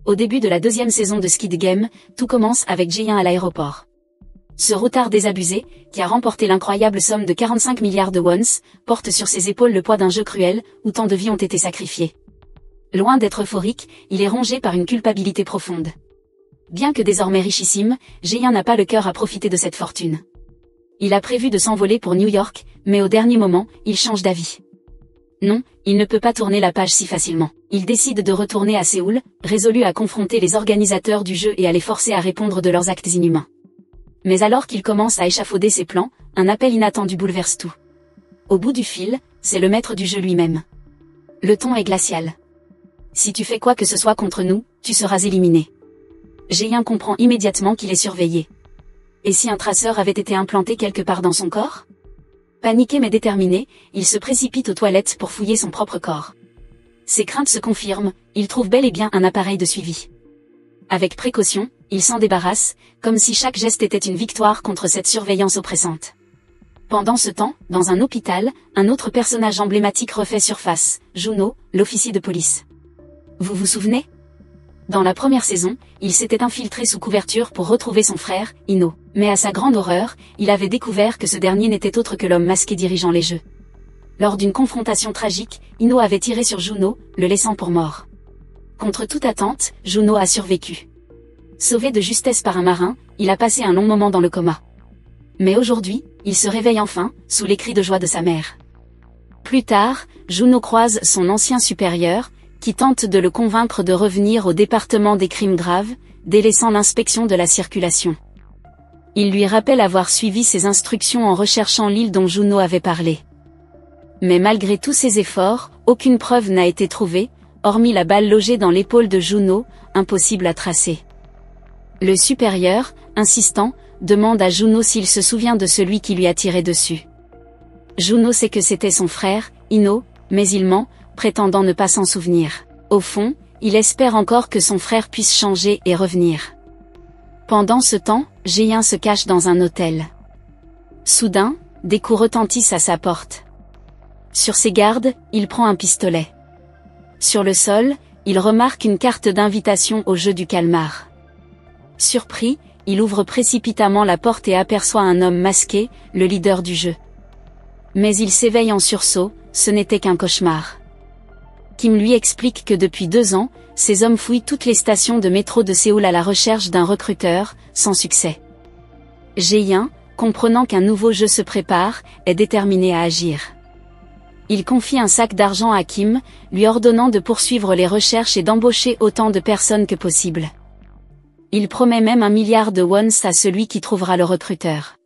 Au début de la deuxième saison de Squid Game, tout commence avec Jae-in à l'aéroport. Ce routard désabusé, qui a remporté l'incroyable somme de 45 milliards de wons, porte sur ses épaules le poids d'un jeu cruel, où tant de vies ont été sacrifiées. Loin d'être euphorique, il est rongé par une culpabilité profonde. Bien que désormais richissime, Jae-in n'a pas le cœur à profiter de cette fortune. Il a prévu de s'envoler pour New York, mais au dernier moment, il change d'avis. Non, il ne peut pas tourner la page si facilement. Il décide de retourner à Séoul, résolu à confronter les organisateurs du jeu et à les forcer à répondre de leurs actes inhumains. Mais alors qu'il commence à échafauder ses plans, un appel inattendu bouleverse tout. Au bout du fil, c'est le maître du jeu lui-même. Le ton est glacial. Si tu fais quoi que ce soit contre nous, tu seras éliminé. Jae-in comprend immédiatement qu'il est surveillé. Et si un traceur avait été implanté quelque part dans son corps ? Paniqué mais déterminé, il se précipite aux toilettes pour fouiller son propre corps. Ses craintes se confirment, il trouve bel et bien un appareil de suivi. Avec précaution, il s'en débarrasse, comme si chaque geste était une victoire contre cette surveillance oppressante. Pendant ce temps, dans un hôpital, un autre personnage emblématique refait surface, Juno, l'officier de police. Vous vous souvenez ? Dans la première saison, il s'était infiltré sous couverture pour retrouver son frère, Ino. Mais à sa grande horreur, il avait découvert que ce dernier n'était autre que l'homme masqué dirigeant les jeux. Lors d'une confrontation tragique, Ino avait tiré sur Juno, le laissant pour mort. Contre toute attente, Juno a survécu. Sauvé de justesse par un marin, il a passé un long moment dans le coma. Mais aujourd'hui, il se réveille enfin, sous les cris de joie de sa mère. Plus tard, Juno croise son ancien supérieur, qui tente de le convaincre de revenir au département des crimes graves, délaissant l'inspection de la circulation. Il lui rappelle avoir suivi ses instructions en recherchant l'île dont Juno avait parlé. Mais malgré tous ses efforts, aucune preuve n'a été trouvée, hormis la balle logée dans l'épaule de Juno, impossible à tracer. Le supérieur, insistant, demande à Juno s'il se souvient de celui qui lui a tiré dessus. Juno sait que c'était son frère, Ino, mais il ment, prétendant ne pas s'en souvenir. Au fond, il espère encore que son frère puisse changer et revenir. Pendant ce temps, Jae-in se cache dans un hôtel. Soudain, des coups retentissent à sa porte. Sur ses gardes, il prend un pistolet. Sur le sol, il remarque une carte d'invitation au jeu du calmar. Surpris, il ouvre précipitamment la porte et aperçoit un homme masqué, le leader du jeu. Mais il s'éveille en sursaut, ce n'était qu'un cauchemar. Kim lui explique que depuis 2 ans, ces hommes fouillent toutes les stations de métro de Séoul à la recherche d'un recruteur, sans succès. Jae-in, comprenant qu'un nouveau jeu se prépare, est déterminé à agir. Il confie un sac d'argent à Kim, lui ordonnant de poursuivre les recherches et d'embaucher autant de personnes que possible. Il promet même 1 milliard de wons à celui qui trouvera le recruteur.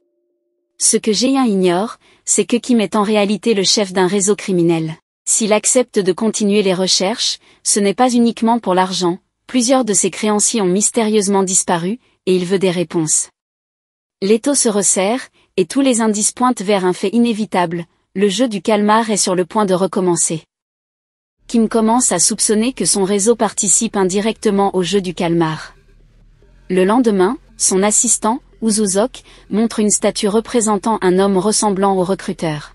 Ce que Jae-in ignore, c'est que Kim est en réalité le chef d'un réseau criminel. S'il accepte de continuer les recherches, ce n'est pas uniquement pour l'argent, plusieurs de ses créanciers ont mystérieusement disparu, et il veut des réponses. L'étau se resserre, et tous les indices pointent vers un fait inévitable, le jeu du calmar est sur le point de recommencer. Kim commence à soupçonner que son réseau participe indirectement au jeu du calmar. Le lendemain, son assistant, Uzuzok, montre une statue représentant un homme ressemblant au recruteur.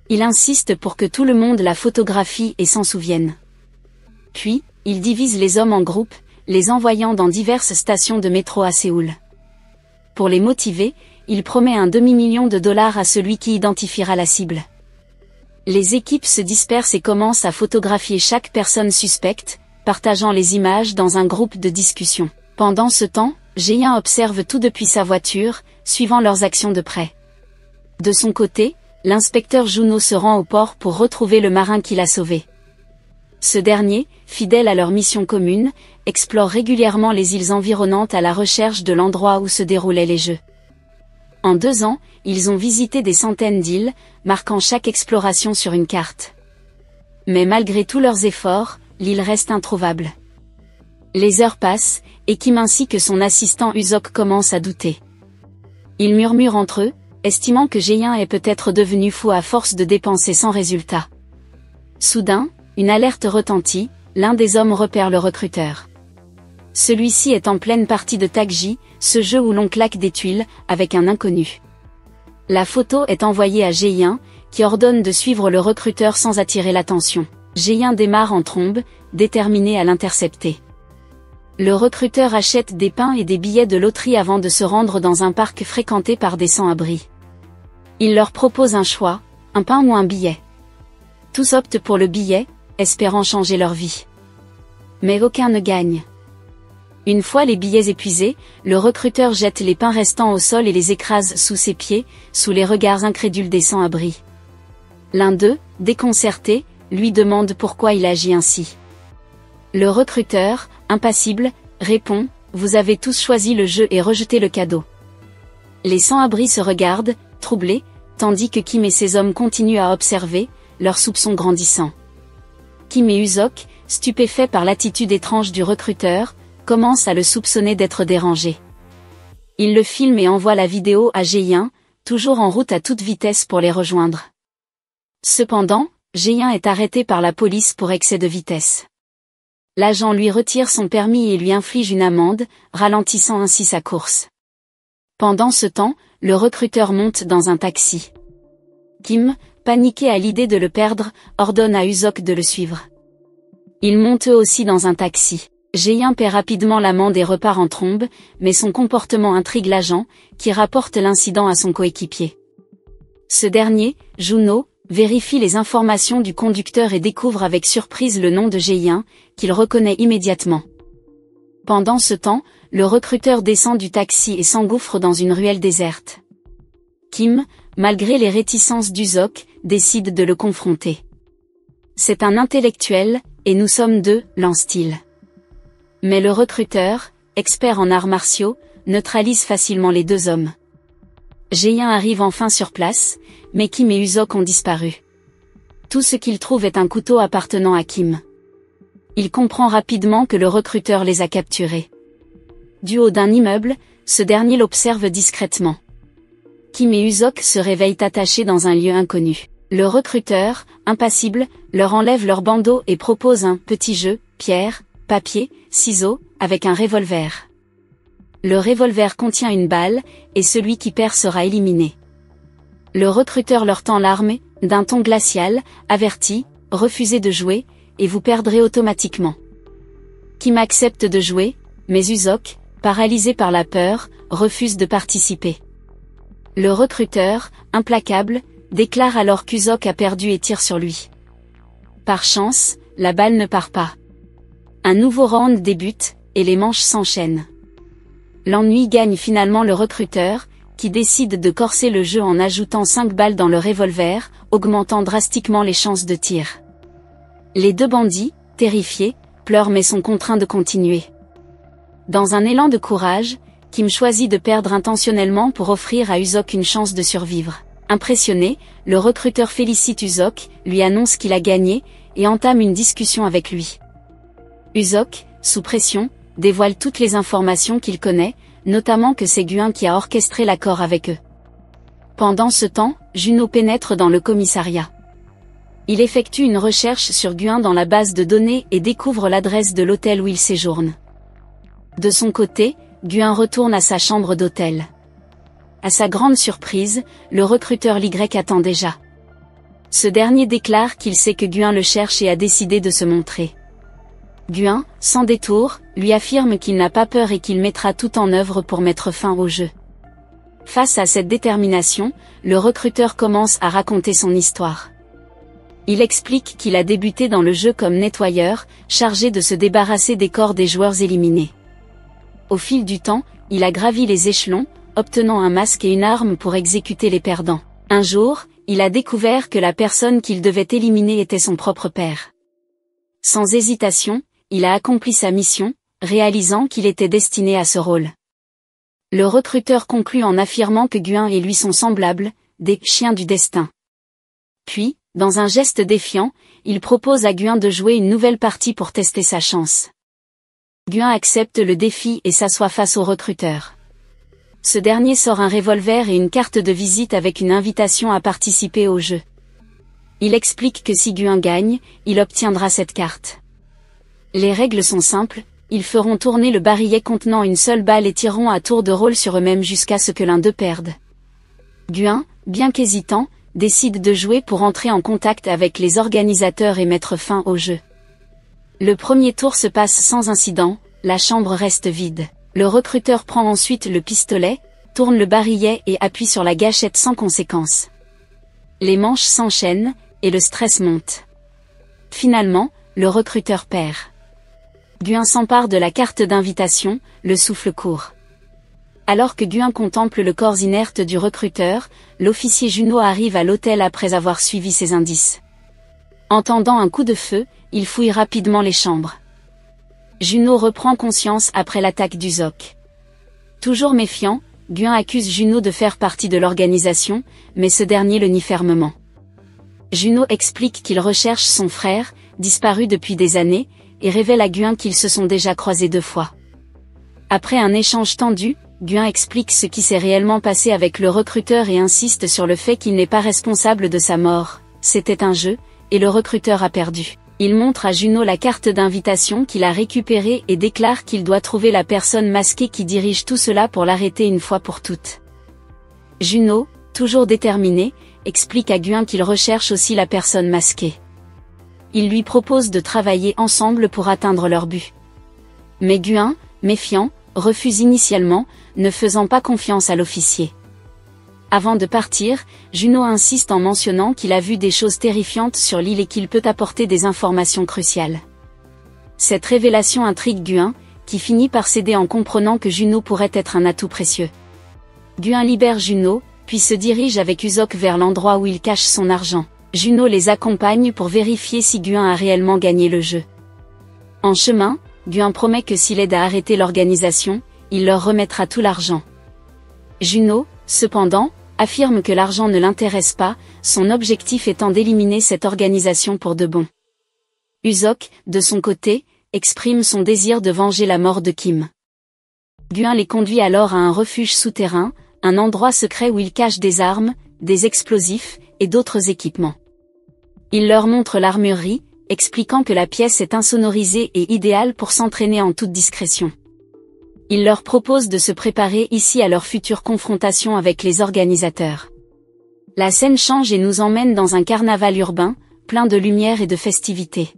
Il insiste pour que tout le monde la photographie et s'en souvienne. Puis, il divise les hommes en groupes, les envoyant dans diverses stations de métro à Séoul. Pour les motiver, il promet un demi-million de dollars à celui qui identifiera la cible. Les équipes se dispersent et commencent à photographier chaque personne suspecte, partageant les images dans un groupe de discussion. Pendant ce temps, Jae-in observe tout depuis sa voiture, suivant leurs actions de près. De son côté, l'inspecteur Juno se rend au port pour retrouver le marin qui l'a sauvé. Ce dernier, fidèle à leur mission commune, explore régulièrement les îles environnantes à la recherche de l'endroit où se déroulaient les jeux. En 2 ans, ils ont visité des centaines d'îles, marquant chaque exploration sur une carte. Mais malgré tous leurs efforts, l'île reste introuvable. Les heures passent, et Kim ainsi que son assistant Uzok commencent à douter. Ils murmurent entre eux, estimant que Jae-in est peut-être devenu fou à force de dépenser sans résultat. Soudain, une alerte retentit, l'un des hommes repère le recruteur. Celui-ci est en pleine partie de Takji, ce jeu où l'on claque des tuiles, avec un inconnu. La photo est envoyée à Jae-in, qui ordonne de suivre le recruteur sans attirer l'attention. Jae-in démarre en trombe, déterminé à l'intercepter. Le recruteur achète des pains et des billets de loterie avant de se rendre dans un parc fréquenté par des sans-abri. Il leur propose un choix, un pain ou un billet. Tous optent pour le billet, espérant changer leur vie. Mais aucun ne gagne. Une fois les billets épuisés, le recruteur jette les pains restants au sol et les écrase sous ses pieds, sous les regards incrédules des sans-abri. L'un d'eux, déconcerté, lui demande pourquoi il agit ainsi. Le recruteur, impassible, répond « Vous avez tous choisi le jeu et rejeté le cadeau ». Les sans-abri se regardent, troublés, tandis que Kim et ses hommes continuent à observer, leurs soupçons grandissant. Kim et Usok, stupéfaits par l'attitude étrange du recruteur, commencent à le soupçonner d'être dérangé. Ils le filment et envoient la vidéo à Jae-in, toujours en route à toute vitesse pour les rejoindre. Cependant, Jae-in est arrêté par la police pour excès de vitesse. L'agent lui retire son permis et lui inflige une amende, ralentissant ainsi sa course. Pendant ce temps, le recruteur monte dans un taxi. Kim, paniqué à l'idée de le perdre, ordonne à Usok de le suivre. Ils montent eux aussi dans un taxi. Jae-in paie rapidement l'amende et repart en trombe, mais son comportement intrigue l'agent, qui rapporte l'incident à son coéquipier. Ce dernier, Juno, vérifie les informations du conducteur et découvre avec surprise le nom de Jae-in, qu'il reconnaît immédiatement. Pendant ce temps, le recruteur descend du taxi et s'engouffre dans une ruelle déserte. Kim, malgré les réticences d'Usok, décide de le confronter. C'est un intellectuel, et nous sommes deux, lance-t-il. Mais le recruteur, expert en arts martiaux, neutralise facilement les deux hommes. Jae-in arrive enfin sur place, mais Kim et Usok ont disparu. Tout ce qu'il trouve est un couteau appartenant à Kim. Il comprend rapidement que le recruteur les a capturés. Du haut d'un immeuble, ce dernier l'observe discrètement. Kim et Usok se réveillent attachés dans un lieu inconnu. Le recruteur, impassible, leur enlève leur bandeau et propose un petit jeu, pierre, papier, ciseaux, avec un revolver. Le revolver contient une balle, et celui qui perd sera éliminé. Le recruteur leur tend l'arme, d'un ton glacial, avertit, refusez de jouer, et vous perdrez automatiquement. Kim accepte de jouer, mais Usok, paralysé par la peur, refuse de participer. Le recruteur, implacable, déclare alors qu'Usok a perdu et tire sur lui. Par chance, la balle ne part pas. Un nouveau round débute, et les manches s'enchaînent. L'ennui gagne finalement le recruteur, qui décide de corser le jeu en ajoutant 5 balles dans le revolver, augmentant drastiquement les chances de tir. Les deux bandits, terrifiés, pleurent mais sont contraints de continuer. Dans un élan de courage, Kim choisit de perdre intentionnellement pour offrir à Usok une chance de survivre. Impressionné, le recruteur félicite Usok, lui annonce qu'il a gagné, et entame une discussion avec lui. Usok, sous pression, dévoile toutes les informations qu'il connaît, notamment que c'est Guin qui a orchestré l'accord avec eux. Pendant ce temps, Juno pénètre dans le commissariat. Il effectue une recherche sur Guin dans la base de données et découvre l'adresse de l'hôtel où il séjourne. De son côté, Guin retourne à sa chambre d'hôtel. À sa grande surprise, le recruteur Y attend déjà. Ce dernier déclare qu'il sait que Guin le cherche et a décidé de se montrer. Guin, sans détour, lui affirme qu'il n'a pas peur et qu'il mettra tout en œuvre pour mettre fin au jeu. Face à cette détermination, le recruteur commence à raconter son histoire. Il explique qu'il a débuté dans le jeu comme nettoyeur, chargé de se débarrasser des corps des joueurs éliminés. Au fil du temps, il a gravi les échelons, obtenant un masque et une arme pour exécuter les perdants. Un jour, il a découvert que la personne qu'il devait éliminer était son propre père. Sans hésitation, il a accompli sa mission, réalisant qu'il était destiné à ce rôle. Le recruteur conclut en affirmant que Guin et lui sont semblables, des chiens du destin. Puis, dans un geste défiant, il propose à Guin de jouer une nouvelle partie pour tester sa chance. Guin accepte le défi et s'assoit face au recruteur. Ce dernier sort un revolver et une carte de visite avec une invitation à participer au jeu. Il explique que si Guin gagne, il obtiendra cette carte. Les règles sont simples, ils feront tourner le barillet contenant une seule balle et tireront à tour de rôle sur eux-mêmes jusqu'à ce que l'un d'eux perde. Guin, bien qu'hésitant, décide de jouer pour entrer en contact avec les organisateurs et mettre fin au jeu. Le premier tour se passe sans incident, la chambre reste vide. Le recruteur prend ensuite le pistolet, tourne le barillet et appuie sur la gâchette sans conséquence. Les manches s'enchaînent, et le stress monte. Finalement, le recruteur perd. Guin s'empare de la carte d'invitation, le souffle court. Alors que Guin contemple le corps inerte du recruteur, l'officier Junot arrive à l'hôtel après avoir suivi ses indices. Entendant un coup de feu, il fouille rapidement les chambres. Junot reprend conscience après l'attaque d'Usoc. Toujours méfiant, Guin accuse Junot de faire partie de l'organisation, mais ce dernier le nie fermement. Junot explique qu'il recherche son frère, disparu depuis des années, et révèle à Guin qu'ils se sont déjà croisés 2 fois. Après un échange tendu, Guin explique ce qui s'est réellement passé avec le recruteur et insiste sur le fait qu'il n'est pas responsable de sa mort. C'était un jeu, et le recruteur a perdu. Il montre à Junot la carte d'invitation qu'il a récupérée et déclare qu'il doit trouver la personne masquée qui dirige tout cela pour l'arrêter une fois pour toutes. Junot, toujours déterminé, explique à Guin qu'il recherche aussi la personne masquée. Il lui propose de travailler ensemble pour atteindre leur but. Mais Guin, méfiant, refuse initialement, ne faisant pas confiance à l'officier. Avant de partir, Junot insiste en mentionnant qu'il a vu des choses terrifiantes sur l'île et qu'il peut apporter des informations cruciales. Cette révélation intrigue Guin, qui finit par céder en comprenant que Junot pourrait être un atout précieux. Guin libère Junot, puis se dirige avec Usoc vers l'endroit où il cache son argent. Junot les accompagne pour vérifier si Guin a réellement gagné le jeu. En chemin, Guin promet que s'il aide à arrêter l'organisation, il leur remettra tout l'argent. Junot, cependant, affirme que l'argent ne l'intéresse pas, son objectif étant d'éliminer cette organisation pour de bon. Usoc, de son côté, exprime son désir de venger la mort de Kim. Guin les conduit alors à un refuge souterrain, un endroit secret où il cache des armes, des explosifs, et d'autres équipements. Il leur montre l'armurerie, expliquant que la pièce est insonorisée et idéale pour s'entraîner en toute discrétion. Il leur propose de se préparer ici à leur future confrontation avec les organisateurs. La scène change et nous emmène dans un carnaval urbain, plein de lumière et de festivités.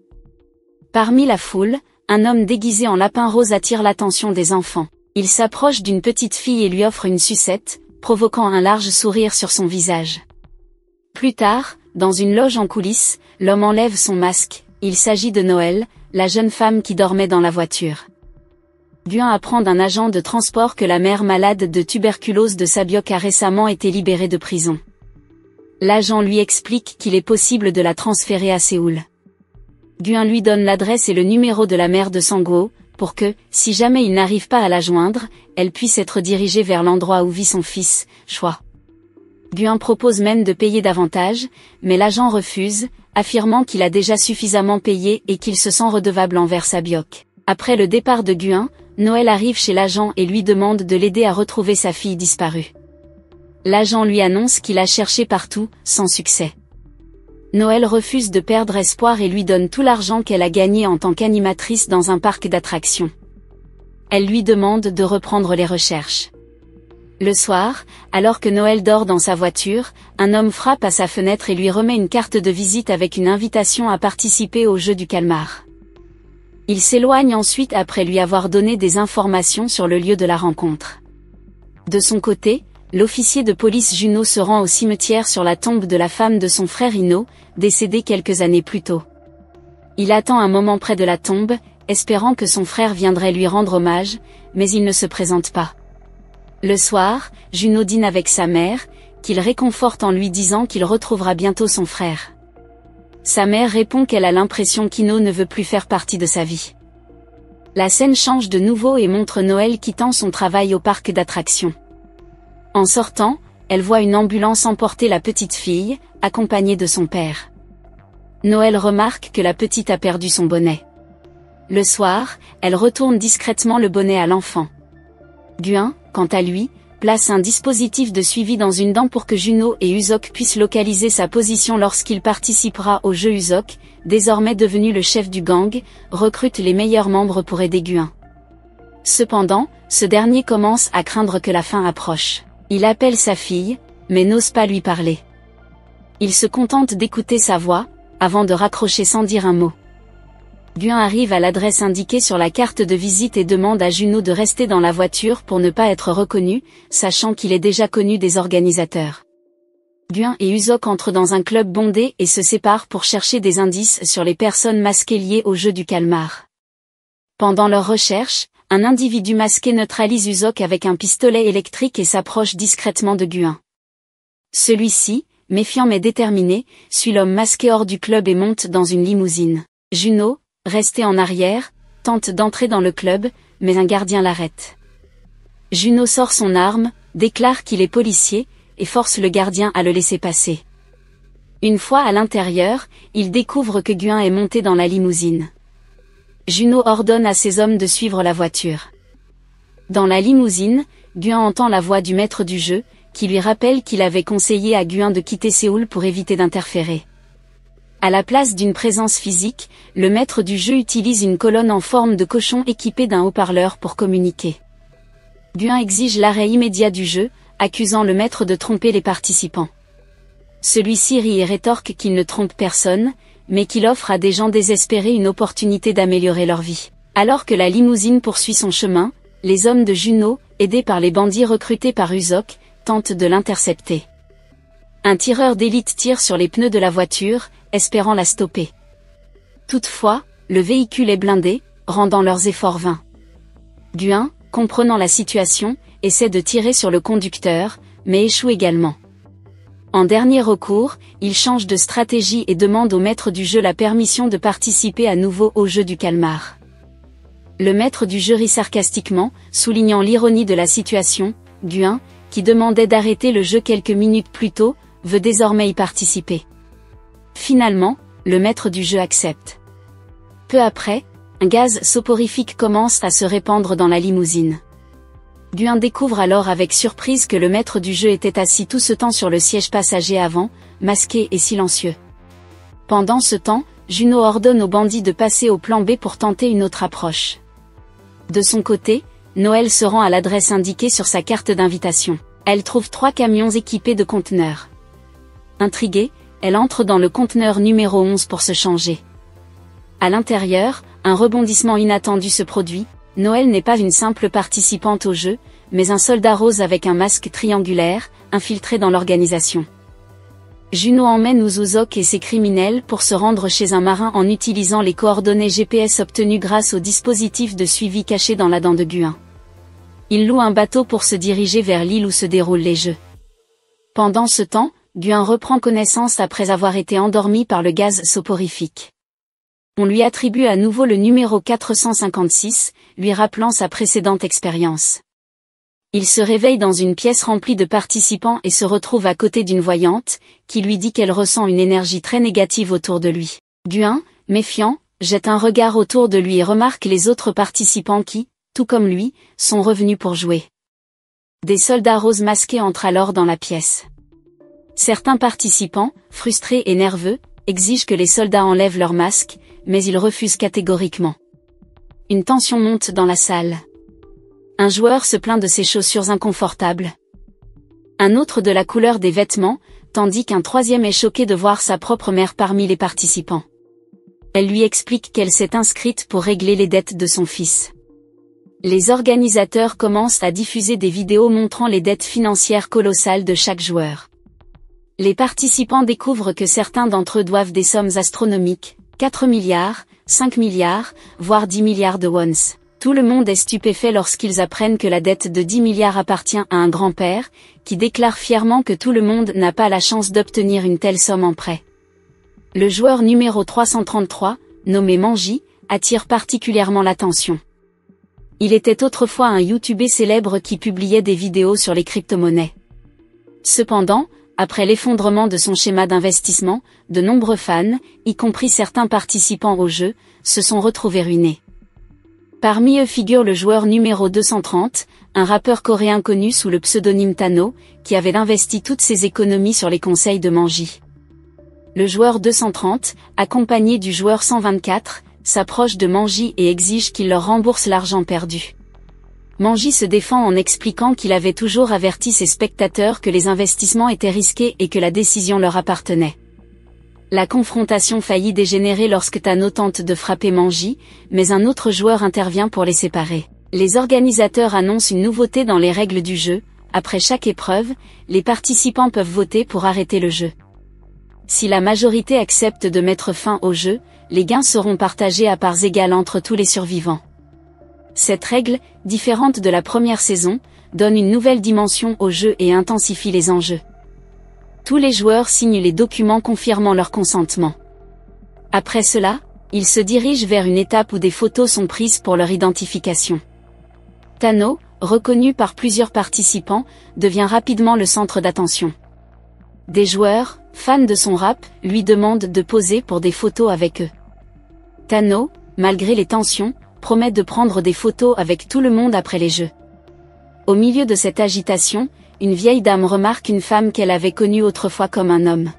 Parmi la foule, un homme déguisé en lapin rose attire l'attention des enfants. Il s'approche d'une petite fille et lui offre une sucette, provoquant un large sourire sur son visage. Plus tard, dans une loge en coulisses, l'homme enlève son masque, il s'agit de Noël, la jeune femme qui dormait dans la voiture. Guin apprend d'un agent de transport que la mère malade de tuberculose de Sabiok a récemment été libérée de prison. L'agent lui explique qu'il est possible de la transférer à Séoul. Guin lui donne l'adresse et le numéro de la mère de Sang-ho, pour que, si jamais il n'arrive pas à la joindre, elle puisse être dirigée vers l'endroit où vit son fils, Choi. Guin propose même de payer davantage, mais l'agent refuse, affirmant qu'il a déjà suffisamment payé et qu'il se sent redevable envers Sabiok. Après le départ de Guin, Noël arrive chez l'agent et lui demande de l'aider à retrouver sa fille disparue. L'agent lui annonce qu'il a cherché partout, sans succès. Noël refuse de perdre espoir et lui donne tout l'argent qu'elle a gagné en tant qu'animatrice dans un parc d'attractions. Elle lui demande de reprendre les recherches. Le soir, alors que Noël dort dans sa voiture, un homme frappe à sa fenêtre et lui remet une carte de visite avec une invitation à participer au jeu du calmar. Il s'éloigne ensuite après lui avoir donné des informations sur le lieu de la rencontre. De son côté, l'officier de police Junot se rend au cimetière sur la tombe de la femme de son frère Ino, décédé quelques années plus tôt. Il attend un moment près de la tombe, espérant que son frère viendrait lui rendre hommage, mais il ne se présente pas. Le soir, Junot dîne avec sa mère, qu'il réconforte en lui disant qu'il retrouvera bientôt son frère. Sa mère répond qu'elle a l'impression qu'Ino ne veut plus faire partie de sa vie. La scène change de nouveau et montre Noël quittant son travail au parc d'attractions. En sortant, elle voit une ambulance emporter la petite fille, accompagnée de son père. Noël remarque que la petite a perdu son bonnet. Le soir, elle retourne discrètement le bonnet à l'enfant. Guin, quant à lui, place un dispositif de suivi dans une dent pour que Junot et Usoc puissent localiser sa position lorsqu'il participera au jeu. Usoc, désormais devenu le chef du gang, recrute les meilleurs membres pour aider Guin. Cependant, ce dernier commence à craindre que la fin approche. Il appelle sa fille, mais n'ose pas lui parler. Il se contente d'écouter sa voix, avant de raccrocher sans dire un mot. Guin arrive à l'adresse indiquée sur la carte de visite et demande à Juno de rester dans la voiture pour ne pas être reconnu, sachant qu'il est déjà connu des organisateurs. Guin et Uzok entrent dans un club bondé et se séparent pour chercher des indices sur les personnes masquées liées au jeu du calmar. Pendant leur recherche, un individu masqué neutralise Uzok avec un pistolet électrique et s'approche discrètement de Guin. Celui-ci, méfiant mais déterminé, suit l'homme masqué hors du club et monte dans une limousine. Juno, resté en arrière, tente d'entrer dans le club, mais un gardien l'arrête. Juno sort son arme, déclare qu'il est policier, et force le gardien à le laisser passer. Une fois à l'intérieur, il découvre que Guin est monté dans la limousine. Juno ordonne à ses hommes de suivre la voiture. Dans la limousine, Guin entend la voix du maître du jeu, qui lui rappelle qu'il avait conseillé à Guin de quitter Séoul pour éviter d'interférer. À la place d'une présence physique, le maître du jeu utilise une colonne en forme de cochon équipée d'un haut-parleur pour communiquer. Guin exige l'arrêt immédiat du jeu, accusant le maître de tromper les participants. Celui-ci rit et rétorque qu'il ne trompe personne, mais qu'il offre à des gens désespérés une opportunité d'améliorer leur vie. Alors que la limousine poursuit son chemin, les hommes de Juno, aidés par les bandits recrutés par Uzok, tentent de l'intercepter. Un tireur d'élite tire sur les pneus de la voiture, espérant la stopper. Toutefois, le véhicule est blindé, rendant leurs efforts vains. Guin, comprenant la situation, essaie de tirer sur le conducteur, mais échoue également. En dernier recours, il change de stratégie et demande au maître du jeu la permission de participer à nouveau au jeu du calmar. Le maître du jeu rit sarcastiquement, soulignant l'ironie de la situation. Guin, qui demandait d'arrêter le jeu quelques minutes plus tôt, veut désormais y participer. Finalement, le maître du jeu accepte. Peu après, un gaz soporifique commence à se répandre dans la limousine. Guin découvre alors avec surprise que le maître du jeu était assis tout ce temps sur le siège passager avant, masqué et silencieux. Pendant ce temps, Juno ordonne aux bandits de passer au plan B pour tenter une autre approche. De son côté, Noël se rend à l'adresse indiquée sur sa carte d'invitation. Elle trouve 3 camions équipés de conteneurs. Intriguée, elle entre dans le conteneur numéro 11 pour se changer. À l'intérieur, un rebondissement inattendu se produit. Noël n'est pas une simple participante au jeu, mais un soldat rose avec un masque triangulaire, infiltré dans l'organisation. Juno emmène Uzok et ses criminels pour se rendre chez un marin en utilisant les coordonnées GPS obtenues grâce au dispositif de suivi caché dans la dent de Guin. Il loue un bateau pour se diriger vers l'île où se déroulent les jeux. Pendant ce temps, Guin reprend connaissance après avoir été endormi par le gaz soporifique. On lui attribue à nouveau le numéro 456, lui rappelant sa précédente expérience. Il se réveille dans une pièce remplie de participants et se retrouve à côté d'une voyante, qui lui dit qu'elle ressent une énergie très négative autour de lui. Guin, méfiant, jette un regard autour de lui et remarque les autres participants qui, tout comme lui, sont revenus pour jouer. Des soldats roses masqués entrent alors dans la pièce. Certains participants, frustrés et nerveux, exigent que les soldats enlèvent leurs masques, mais ils refusent catégoriquement. Une tension monte dans la salle. Un joueur se plaint de ses chaussures inconfortables. Un autre de la couleur des vêtements, tandis qu'un troisième est choqué de voir sa propre mère parmi les participants. Elle lui explique qu'elle s'est inscrite pour régler les dettes de son fils. Les organisateurs commencent à diffuser des vidéos montrant les dettes financières colossales de chaque joueur. Les participants découvrent que certains d'entre eux doivent des sommes astronomiques, 4 milliards, 5 milliards, voire 10 milliards de wons. Tout le monde est stupéfait lorsqu'ils apprennent que la dette de 10 milliards appartient à un grand-père, qui déclare fièrement que tout le monde n'a pas la chance d'obtenir une telle somme en prêt. Le joueur numéro 333, nommé Manji, attire particulièrement l'attention. Il était autrefois un YouTuber célèbre qui publiait des vidéos sur les crypto-monnaies. Cependant, après l'effondrement de son schéma d'investissement, de nombreux fans, y compris certains participants au jeu, se sont retrouvés ruinés. Parmi eux figure le joueur numéro 230, un rappeur coréen connu sous le pseudonyme Tano, qui avait investi toutes ses économies sur les conseils de Manji. Le joueur 230, accompagné du joueur 124, s'approche de Manji et exige qu'il leur rembourse l'argent perdu. Manji se défend en expliquant qu'il avait toujours averti ses spectateurs que les investissements étaient risqués et que la décision leur appartenait. La confrontation faillit dégénérer lorsque Tano tente de frapper Manji, mais un autre joueur intervient pour les séparer. Les organisateurs annoncent une nouveauté dans les règles du jeu. Après chaque épreuve, les participants peuvent voter pour arrêter le jeu. Si la majorité accepte de mettre fin au jeu, les gains seront partagés à parts égales entre tous les survivants. Cette règle, différente de la première saison, donne une nouvelle dimension au jeu et intensifie les enjeux. Tous les joueurs signent les documents confirmant leur consentement. Après cela, ils se dirigent vers une étape où des photos sont prises pour leur identification. Tano, reconnu par plusieurs participants, devient rapidement le centre d'attention. Des joueurs, fans de son rap, lui demandent de poser pour des photos avec eux. Tano, malgré les tensions, promet de prendre des photos avec tout le monde après les jeux. Au milieu de cette agitation, une vieille dame remarque une femme qu'elle avait connue autrefois comme un homme.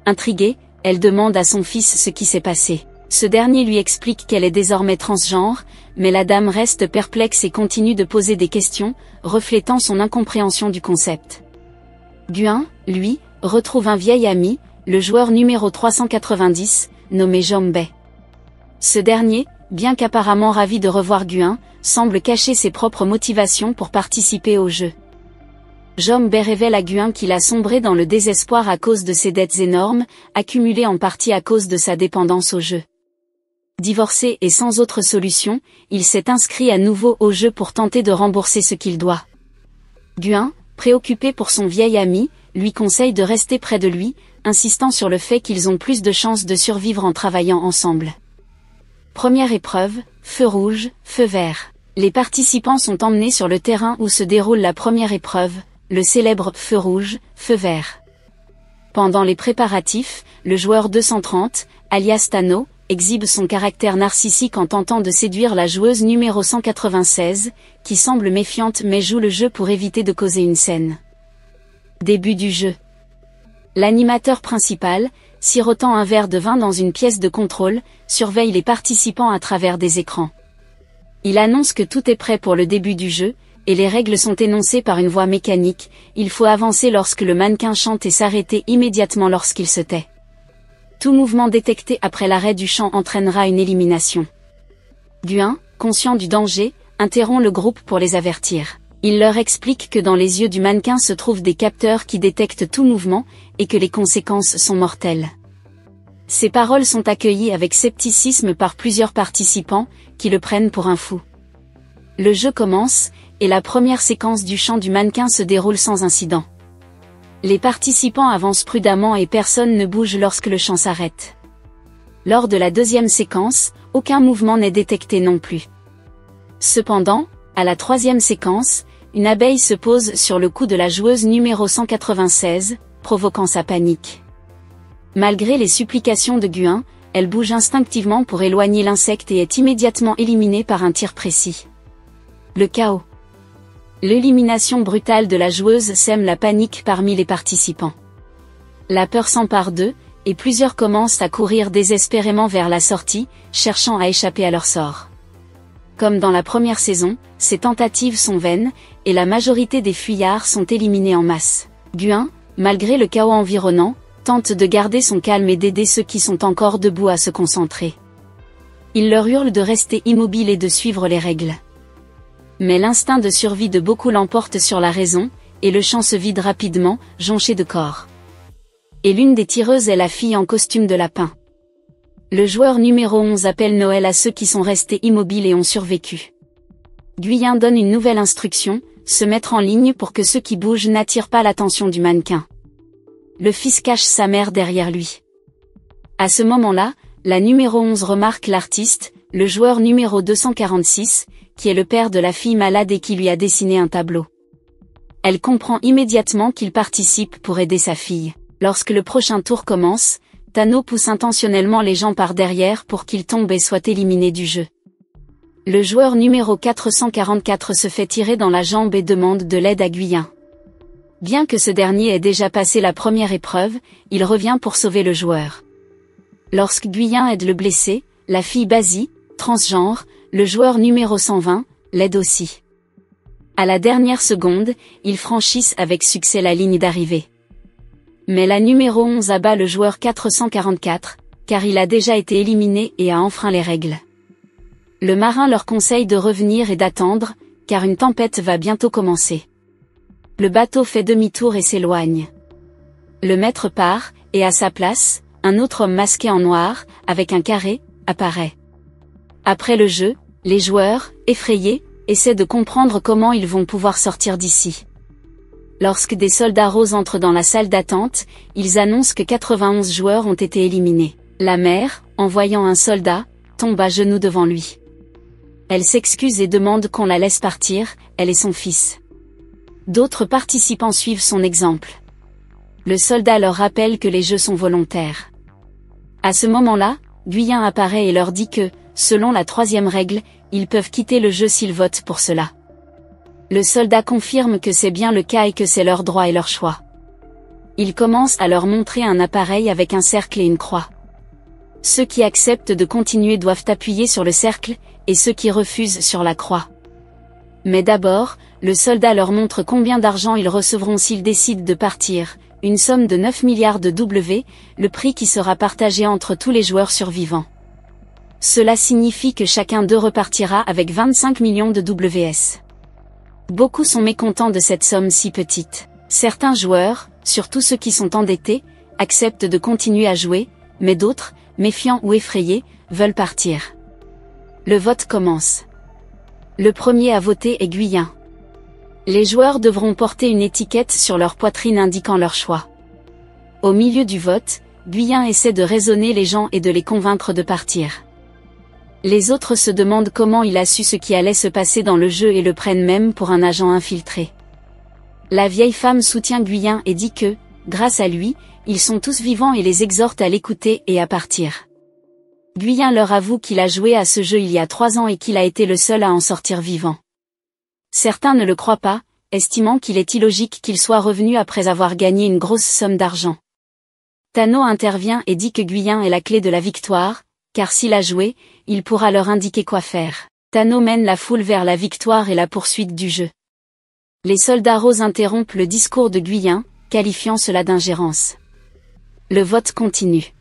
Intriguée, elle demande à son fils ce qui s'est passé. Ce dernier lui explique qu'elle est désormais transgenre, mais la dame reste perplexe et continue de poser des questions, reflétant son incompréhension du concept. Guin, lui, retrouve un vieil ami, le joueur numéro 390, nommé Jombe. Ce dernier, bien qu'apparemment ravi de revoir Guin, semble cacher ses propres motivations pour participer au jeu. Jombe révèle à Guin qu'il a sombré dans le désespoir à cause de ses dettes énormes, accumulées en partie à cause de sa dépendance au jeu. Divorcé et sans autre solution, il s'est inscrit à nouveau au jeu pour tenter de rembourser ce qu'il doit. Guin, préoccupé pour son vieil ami, lui conseille de rester près de lui, insistant sur le fait qu'ils ont plus de chances de survivre en travaillant ensemble. Première épreuve, feu rouge, feu vert. Les participants sont emmenés sur le terrain où se déroule la première épreuve, le célèbre feu rouge, feu vert. Pendant les préparatifs, le joueur 230, alias Tano, exhibe son caractère narcissique en tentant de séduire la joueuse numéro 196, qui semble méfiante mais joue le jeu pour éviter de causer une scène. Début du jeu. L'animateur principal, sirotant un verre de vin dans une pièce de contrôle, surveille les participants à travers des écrans. Il annonce que tout est prêt pour le début du jeu, et les règles sont énoncées par une voix mécanique. Il faut avancer lorsque le mannequin chante et s'arrêter immédiatement lorsqu'il se tait. Tout mouvement détecté après l'arrêt du chant entraînera une élimination. Guin, conscient du danger, interrompt le groupe pour les avertir. Il leur explique que dans les yeux du mannequin se trouvent des capteurs qui détectent tout mouvement, et que les conséquences sont mortelles. Ces paroles sont accueillies avec scepticisme par plusieurs participants, qui le prennent pour un fou. Le jeu commence, et la première séquence du chant du mannequin se déroule sans incident. Les participants avancent prudemment et personne ne bouge lorsque le chant s'arrête. Lors de la deuxième séquence, aucun mouvement n'est détecté non plus. Cependant, à la troisième séquence, une abeille se pose sur le cou de la joueuse numéro 196, provoquant sa panique. Malgré les supplications de Guin, elle bouge instinctivement pour éloigner l'insecte et est immédiatement éliminée par un tir précis. Le chaos. L'élimination brutale de la joueuse sème la panique parmi les participants. La peur s'empare d'eux, et plusieurs commencent à courir désespérément vers la sortie, cherchant à échapper à leur sort. Comme dans la première saison, ces tentatives sont vaines, et la majorité des fuyards sont éliminés en masse. Guin, malgré le chaos environnant, tente de garder son calme et d'aider ceux qui sont encore debout à se concentrer. Il leur hurle de rester immobiles et de suivre les règles. Mais l'instinct de survie de beaucoup l'emporte sur la raison, et le champ se vide rapidement, jonché de corps. Et l'une des tireuses est la fille en costume de lapin. Le joueur numéro 11 appelle Noël à ceux qui sont restés immobiles et ont survécu. Guyen donne une nouvelle instruction, se mettre en ligne pour que ceux qui bougent n'attirent pas l'attention du mannequin. Le fils cache sa mère derrière lui. À ce moment-là, la numéro 11 remarque l'artiste, le joueur numéro 246, qui est le père de la fille malade et qui lui a dessiné un tableau. Elle comprend immédiatement qu'il participe pour aider sa fille. Lorsque le prochain tour commence, Tano pousse intentionnellement les gens par derrière pour qu'ils tombent et soient éliminés du jeu. Le joueur numéro 444 se fait tirer dans la jambe et demande de l'aide à Guyen. Bien que ce dernier ait déjà passé la première épreuve, il revient pour sauver le joueur. Lorsque Guyen aide le blessé, la fille Basie, transgenre, le joueur numéro 120, l'aide aussi. À la dernière seconde, ils franchissent avec succès la ligne d'arrivée. Mais la numéro 11 abat le joueur 444, car il a déjà été éliminé et a enfreint les règles. Le marin leur conseille de revenir et d'attendre, car une tempête va bientôt commencer. Le bateau fait demi-tour et s'éloigne. Le maître part, et à sa place, un autre homme masqué en noir, avec un carré, apparaît. Après le jeu, les joueurs, effrayés, essaient de comprendre comment ils vont pouvoir sortir d'ici. Lorsque des soldats roses entrent dans la salle d'attente, ils annoncent que 91 joueurs ont été éliminés. La mère, en voyant un soldat, tombe à genoux devant lui. Elle s'excuse et demande qu'on la laisse partir, elle et son fils. D'autres participants suivent son exemple. Le soldat leur rappelle que les jeux sont volontaires. À ce moment-là, Guyien apparaît et leur dit que, selon la 3e règle, ils peuvent quitter le jeu s'ils votent pour cela. Le soldat confirme que c'est bien le cas et que c'est leur droit et leur choix. Il commence à leur montrer un appareil avec un cercle et une croix. Ceux qui acceptent de continuer doivent appuyer sur le cercle, et ceux qui refusent sur la croix. Mais d'abord, le soldat leur montre combien d'argent ils recevront s'ils décident de partir, une somme de 9 milliards de W, le prix qui sera partagé entre tous les joueurs survivants. Cela signifie que chacun d'eux repartira avec 25 millions de WS. Beaucoup sont mécontents de cette somme si petite. Certains joueurs, surtout ceux qui sont endettés, acceptent de continuer à jouer, mais d'autres, méfiants ou effrayés, veulent partir. Le vote commence. Le premier à voter est Guyien. Les joueurs devront porter une étiquette sur leur poitrine indiquant leur choix. Au milieu du vote, Guyien essaie de raisonner les gens et de les convaincre de partir. Les autres se demandent comment il a su ce qui allait se passer dans le jeu et le prennent même pour un agent infiltré. La vieille femme soutient Guyien et dit que, grâce à lui, ils sont tous vivants et les exhorte à l'écouter et à partir. Guyien leur avoue qu'il a joué à ce jeu il y a 3 ans et qu'il a été le seul à en sortir vivant. Certains ne le croient pas, estimant qu'il est illogique qu'il soit revenu après avoir gagné une grosse somme d'argent. Tano intervient et dit que Guyien est la clé de la victoire, car s'il a joué, il pourra leur indiquer quoi faire. Tano mène la foule vers la victoire et la poursuite du jeu. Les soldats roses interrompent le discours de Guyien, qualifiant cela d'ingérence. Le vote continue.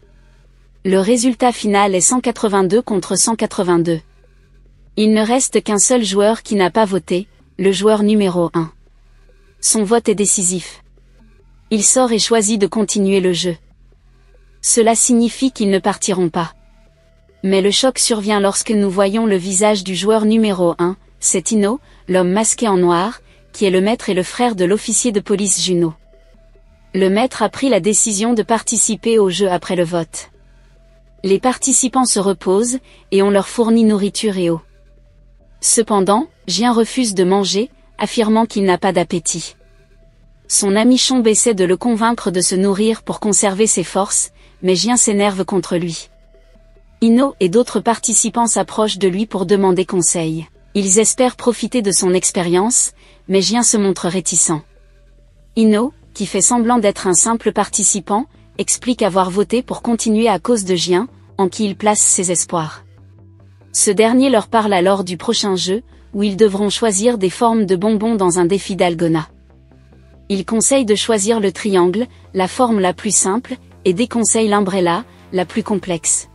Le résultat final est 182 contre 182. Il ne reste qu'un seul joueur qui n'a pas voté, le joueur numéro 1. Son vote est décisif. Il sort et choisit de continuer le jeu. Cela signifie qu'ils ne partiront pas. Mais le choc survient lorsque nous voyons le visage du joueur numéro 1, c'est Ino, l'homme masqué en noir, qui est le maître et le frère de l'officier de police Juno. Le maître a pris la décision de participer au jeu après le vote. Les participants se reposent, et on leur fournit nourriture et eau. Cependant, Gien refuse de manger, affirmant qu'il n'a pas d'appétit. Son ami Chombe essaie de le convaincre de se nourrir pour conserver ses forces, mais Gien s'énerve contre lui. Ino et d'autres participants s'approchent de lui pour demander conseil. Ils espèrent profiter de son expérience, mais Gien se montre réticent. Ino, qui fait semblant d'être un simple participant, explique avoir voté pour continuer à cause de Gien, en qui il place ses espoirs. Ce dernier leur parle alors du prochain jeu, où ils devront choisir des formes de bonbons dans un défi d'Algona. Il conseille de choisir le triangle, la forme la plus simple, et déconseille l'umbrella, la plus complexe.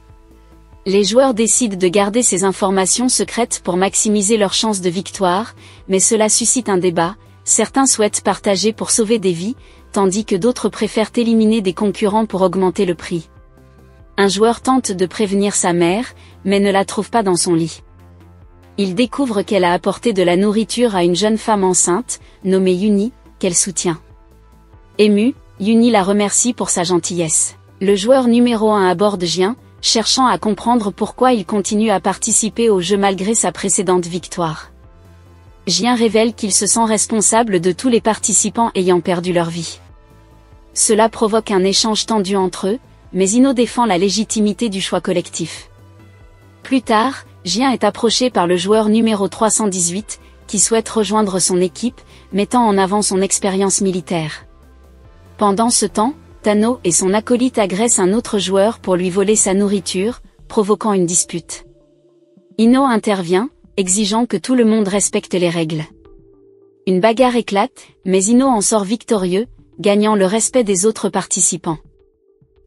Les joueurs décident de garder ces informations secrètes pour maximiser leurs chances de victoire, mais cela suscite un débat, certains souhaitent partager pour sauver des vies, tandis que d'autres préfèrent éliminer des concurrents pour augmenter le prix. Un joueur tente de prévenir sa mère, mais ne la trouve pas dans son lit. Il découvre qu'elle a apporté de la nourriture à une jeune femme enceinte, nommée Yuni, qu'elle soutient. Ému, Yuni la remercie pour sa gentillesse. Le joueur numéro 1 aborde Gien, cherchant à comprendre pourquoi il continue à participer au jeu malgré sa précédente victoire. Gien révèle qu'il se sent responsable de tous les participants ayant perdu leur vie. Cela provoque un échange tendu entre eux, mais Ino défend la légitimité du choix collectif. Plus tard, Gien est approché par le joueur numéro 318, qui souhaite rejoindre son équipe, mettant en avant son expérience militaire. Pendant ce temps, Tano et son acolyte agressent un autre joueur pour lui voler sa nourriture, provoquant une dispute. Ino intervient, exigeant que tout le monde respecte les règles. Une bagarre éclate, mais Ino en sort victorieux, gagnant le respect des autres participants.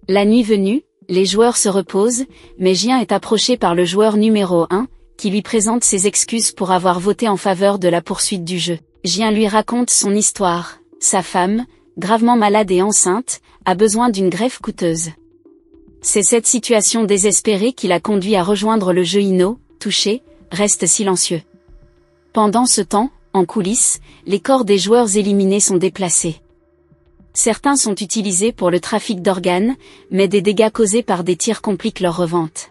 La nuit venue, les joueurs se reposent, mais Jian est approché par le joueur numéro 1, qui lui présente ses excuses pour avoir voté en faveur de la poursuite du jeu. Jian lui raconte son histoire. Sa femme, gravement malade et enceinte, a besoin d'une greffe coûteuse. C'est cette situation désespérée qui l'a conduit à rejoindre le jeu. Ino, touché, reste silencieux. Pendant ce temps, en coulisses, les corps des joueurs éliminés sont déplacés. Certains sont utilisés pour le trafic d'organes, mais des dégâts causés par des tirs compliquent leur revente.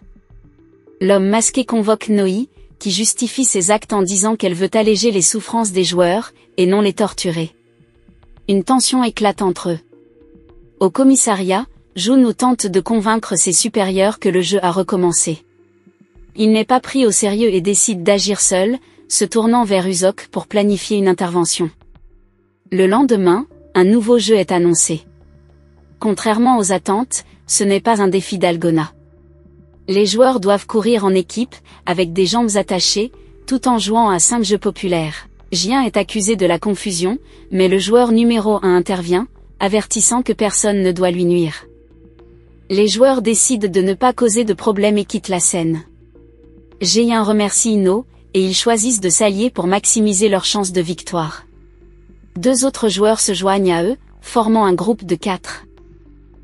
L'homme masqué convoque Noi, qui justifie ses actes en disant qu'elle veut alléger les souffrances des joueurs, et non les torturer. Une tension éclate entre eux. Au commissariat, Juno tente de convaincre ses supérieurs que le jeu a recommencé. Il n'est pas pris au sérieux et décide d'agir seul, se tournant vers Usok pour planifier une intervention. Le lendemain, un nouveau jeu est annoncé. Contrairement aux attentes, ce n'est pas un défi d'Algona. Les joueurs doivent courir en équipe, avec des jambes attachées, tout en jouant à 5 jeux populaires. Jian est accusé de la confusion, mais le joueur numéro 1 intervient, avertissant que personne ne doit lui nuire. Les joueurs décident de ne pas causer de problème et quittent la scène. Jian remercie Ino, et ils choisissent de s'allier pour maximiser leurs chances de victoire. 2 autres joueurs se joignent à eux, formant un groupe de 4.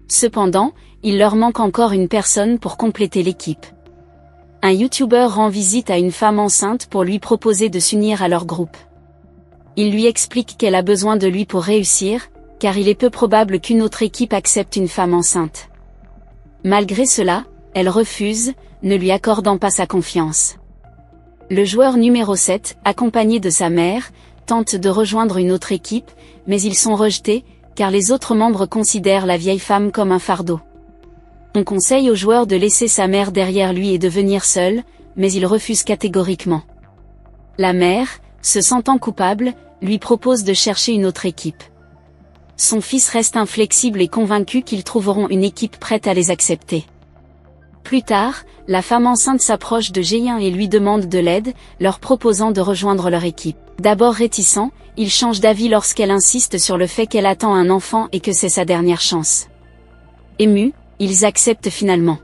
Cependant, il leur manque encore une personne pour compléter l'équipe. Un YouTuber rend visite à une femme enceinte pour lui proposer de s'unir à leur groupe. Il lui explique qu'elle a besoin de lui pour réussir, car il est peu probable qu'une autre équipe accepte une femme enceinte. Malgré cela, elle refuse, ne lui accordant pas sa confiance. Le joueur numéro 7, accompagné de sa mère, tente de rejoindre une autre équipe, mais ils sont rejetés, car les autres membres considèrent la vieille femme comme un fardeau. On conseille au joueur de laisser sa mère derrière lui et de venir seul, mais il refuse catégoriquement. La mère, se sentant coupable, lui propose de chercher une autre équipe. Son fils reste inflexible et convaincu qu'ils trouveront une équipe prête à les accepter. Plus tard, la femme enceinte s'approche de Jian et lui demande de l'aide, leur proposant de rejoindre leur équipe. D'abord réticent, il change d'avis lorsqu'elle insiste sur le fait qu'elle attend un enfant et que c'est sa dernière chance. Émus, ils acceptent finalement.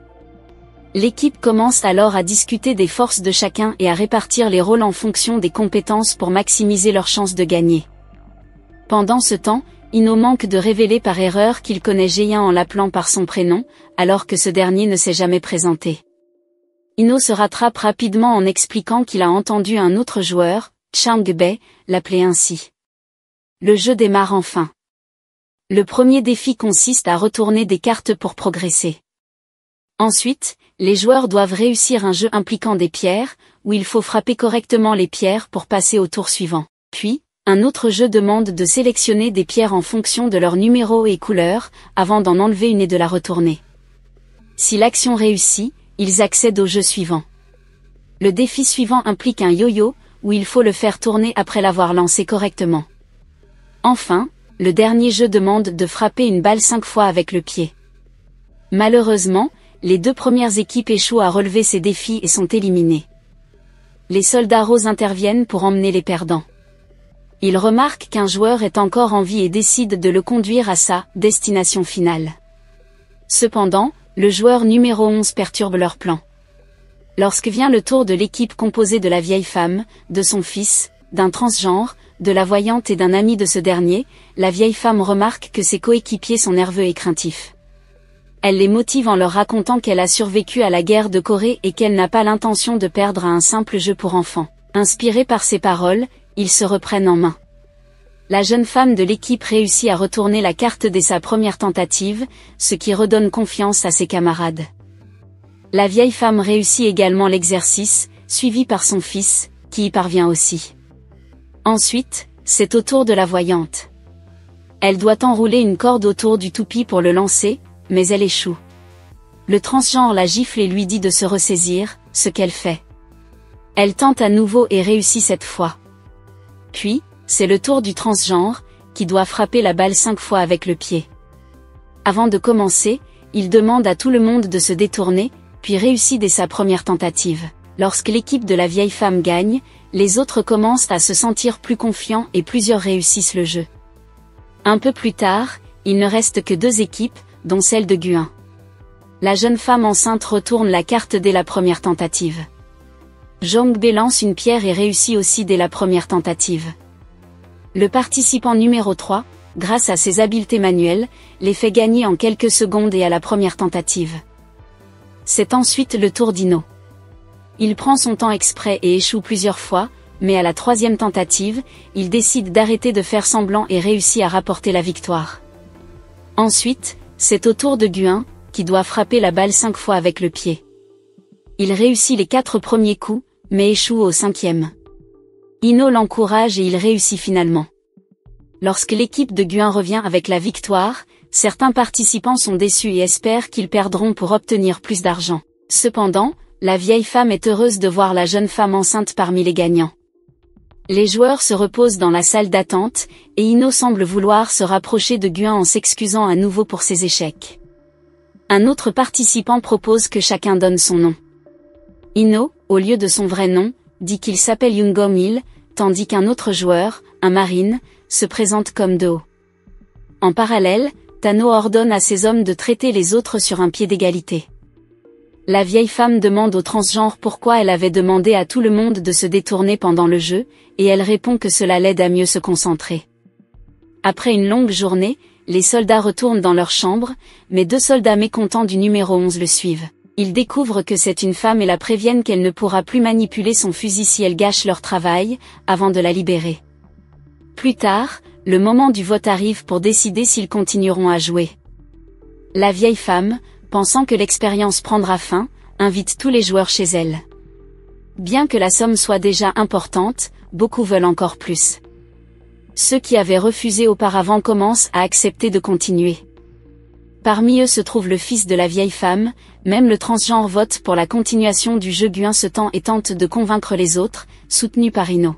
L'équipe commence alors à discuter des forces de chacun et à répartir les rôles en fonction des compétences pour maximiser leurs chances de gagner. Pendant ce temps, Ino manque de révéler par erreur qu'il connaît Jian en l'appelant par son prénom, alors que ce dernier ne s'est jamais présenté. Ino se rattrape rapidement en expliquant qu'il a entendu un autre joueur, Changbei, l'appeler ainsi. Le jeu démarre enfin. Le premier défi consiste à retourner des cartes pour progresser. Ensuite, les joueurs doivent réussir un jeu impliquant des pierres, où il faut frapper correctement les pierres pour passer au tour suivant. Puis, un autre jeu demande de sélectionner des pierres en fonction de leur numéro et couleur, avant d'en enlever une et de la retourner. Si l'action réussit, ils accèdent au jeu suivant. Le défi suivant implique un yo-yo, où il faut le faire tourner après l'avoir lancé correctement. Enfin, le dernier jeu demande de frapper une balle 5 fois avec le pied. Malheureusement, les 2 premières équipes échouent à relever ces défis et sont éliminées. Les soldats roses interviennent pour emmener les perdants. Ils remarquent qu'un joueur est encore en vie et décident de le conduire à sa destination finale. Cependant, le joueur numéro 11 perturbe leur plan. Lorsque vient le tour de l'équipe composée de la vieille femme, de son fils, d'un transgenre, de la voyante et d'un ami de ce dernier, la vieille femme remarque que ses coéquipiers sont nerveux et craintifs. Elle les motive en leur racontant qu'elle a survécu à la guerre de Corée et qu'elle n'a pas l'intention de perdre à un simple jeu pour enfants. Inspirés par ces paroles, ils se reprennent en main. La jeune femme de l'équipe réussit à retourner la carte dès sa première tentative, ce qui redonne confiance à ses camarades. La vieille femme réussit également l'exercice, suivi par son fils, qui y parvient aussi. Ensuite, c'est au tour de la voyante. Elle doit enrouler une corde autour du toupie pour le lancer, mais elle échoue. Le transgenre la gifle et lui dit de se ressaisir, ce qu'elle fait. Elle tente à nouveau et réussit cette fois. Puis, c'est le tour du transgenre, qui doit frapper la balle 5 fois avec le pied. Avant de commencer, il demande à tout le monde de se détourner, puis réussit dès sa première tentative. Lorsque l'équipe de la vieille femme gagne, les autres commencent à se sentir plus confiants et plusieurs réussissent le jeu. Un peu plus tard, il ne reste que 2 équipes, dont celle de Guin. La jeune femme enceinte retourne la carte dès la première tentative. Zhongbe lance une pierre et réussit aussi dès la première tentative. Le participant numéro 3, grâce à ses habiletés manuelles, les fait gagner en quelques secondes et à la première tentative. C'est ensuite le tour d'Ino. Il prend son temps exprès et échoue plusieurs fois, mais à la 3e tentative, il décide d'arrêter de faire semblant et réussit à rapporter la victoire. Ensuite, c'est au tour de Guin, qui doit frapper la balle 5 fois avec le pied. Il réussit les 4 premiers coups, mais échoue au 5e. Ino l'encourage et il réussit finalement. Lorsque l'équipe de Guin revient avec la victoire, certains participants sont déçus et espèrent qu'ils perdront pour obtenir plus d'argent. Cependant, la vieille femme est heureuse de voir la jeune femme enceinte parmi les gagnants. Les joueurs se reposent dans la salle d'attente, et Ino semble vouloir se rapprocher de Guin en s'excusant à nouveau pour ses échecs. Un autre participant propose que chacun donne son nom. Ino, au lieu de son vrai nom, dit qu'il s'appelle Youngom-il, tandis qu'un autre joueur, un marine, se présente comme Do. En parallèle, Tano ordonne à ses hommes de traiter les autres sur un pied d'égalité. La vieille femme demande au transgenre pourquoi elle avait demandé à tout le monde de se détourner pendant le jeu, et elle répond que cela l'aide à mieux se concentrer. Après une longue journée, les soldats retournent dans leur chambre, mais 2 soldats mécontents du numéro 11 le suivent. Ils découvrent que c'est une femme et la préviennent qu'elle ne pourra plus manipuler son fusil si elle gâche leur travail, avant de la libérer. Plus tard, le moment du vote arrive pour décider s'ils continueront à jouer. La vieille femme, pensant que l'expérience prendra fin, invite tous les joueurs chez elle. Bien que la somme soit déjà importante, beaucoup veulent encore plus. Ceux qui avaient refusé auparavant commencent à accepter de continuer. Parmi eux se trouve le fils de la vieille femme, même le transgenre vote pour la continuation du jeu. Guin se tend et tente de convaincre les autres, soutenu par Ino.